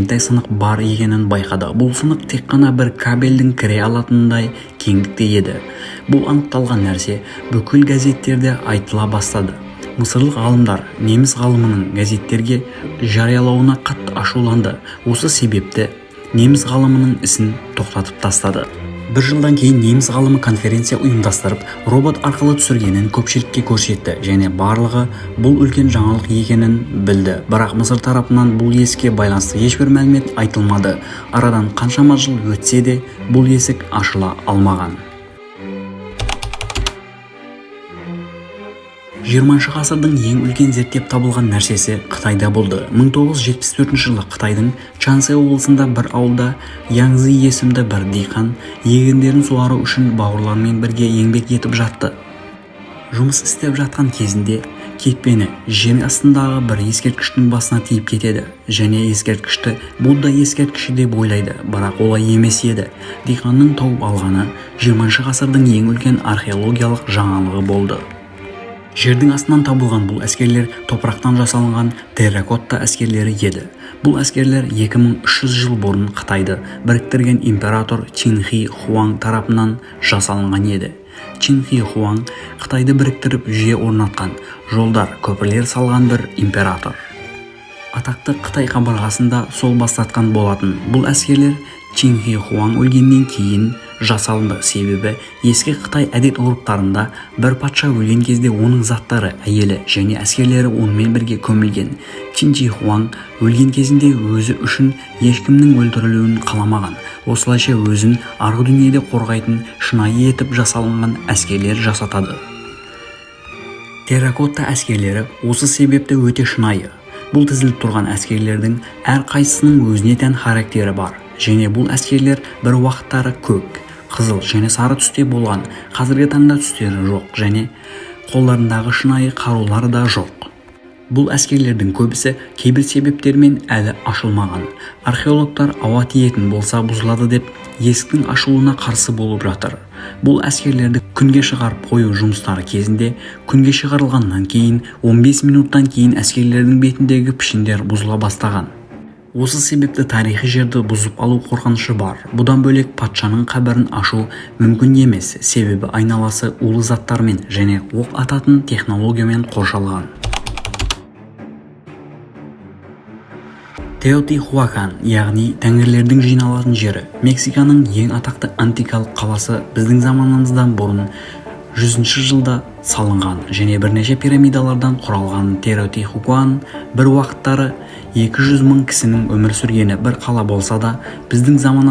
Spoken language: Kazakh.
кішкентай сынық бар екенін байқады. Бұл сынық тек қана бір кабельдің кіре алатындай кеңдікте еді. Бұл анықталған нәрсе бүкіл газеттерде айтыла бастады. Мысырлық ғалымдар неміс ғалымының газеттерге жариялауына қатты ашуланды. Осы себепті неміс ғалымының ісін тоқтатып тастады. Бір жылдан кейін неміс ғалымы конференция ұйымдастырып, робот арқылы түсіргенін көпшілікке көрсетті және барлығы бұл үлкен жаңалық екенін білді. Бірақ Мысыр тарапынан бұл есікке байланысты ешбір мәлімет айтылмады. Арадан қаншама жыл өтсе де бұл есік ашыла алмаған. 20 ғасырдың ең үлкен зерттеп табылған нәрсесі Қытайда болды. 1974 жылы Қытайдың Чансе облысында бір ауылда Янцзи есімді бір диқан егіндерін суару үшін бауырларымен бірге еңбек етіп жатты. Жұмыс істеп жатқан кезінде кетпені жер астындағы бір ескерткіштің басына тиіп кетеді және ескерткішті Будда ескерткіші деп ойлайды, бірақ олай емес еді. Диқанның тауып алғаны 20 ғасырдың ең үлкен археологиялық жаңалығы болды. Жердің астынан табылған бұл әскерлер топырақтан жасалынған терракотта әскерлері еді. Бұл әскерлер 2300 жыл бұрын Қытайды біріктірген император Чинхи Хуаң тарапынан жасалынған еді. Чинхи Хуаң Қытайды біріктіріп жүйе орнатқан, жолдар, көпірлер салған бір император. Атақты Қытай қабырғасында сол бастатқан болатын. Бұл әскерлер Чинхи Хуаң өлгеннен кейін жасалынды, себебі ескі Қытай әдет-ғұрыптарында бір патша өлген кезде оның заттары, әйелі және әскерлері онымен бірге көмілген. Чинхи Хуаң өлген кезінде өзі үшін ешкімнің өлтірілуін қаламаған. Осылайша өзін арғы дүниеде қорғайтын шынайы етіп жасалынған әскерлер жасатады. Терракотта әскерлері осы себепті өте шынайы. Бұл тізіліп тұрған әскерлердің әр қайсысының өзіне тән характері бар. Және бұл әскерлер бір уақыттары көк, қызыл және сары түсте болған. Қазіргі таңда түстері жоқ және қолдарындағы шынайы қарулары да жоқ. Бұл әскерлердің көбісі кейбір себептермен әлі ашылмаған. Археологтар ауа тиетін болса бұзылады деп есіктің ашылуына қарсы болып жатыр. Бұл әскерлерді күнге шығарып қою жұмыстары кезінде күнге шығарылғаннан кейін 15 минуттан кейін әскерлердің бетіндегі пішіндер бұзыла бастаған. Осы себепті тарихи жерді бұзып алу қорқынышы бар. Бұдан бөлек патшаның қабірін ашу мүмкін емес, себебі айналасы улы заттармен және оқ ататын технологиямен қоршалған. Теотихуакан, яғни тәңірлердің жиналатын жері, Мексиканың ең атақты антикалық қаласы біздің заманымыздан бұрын 100 жылда салынған және бірнеше пирамидалардан құралған Теотихуакан бір уақыттары 200 мың кісінің өмір сүргені бір қала болса да, біздің заманымыздан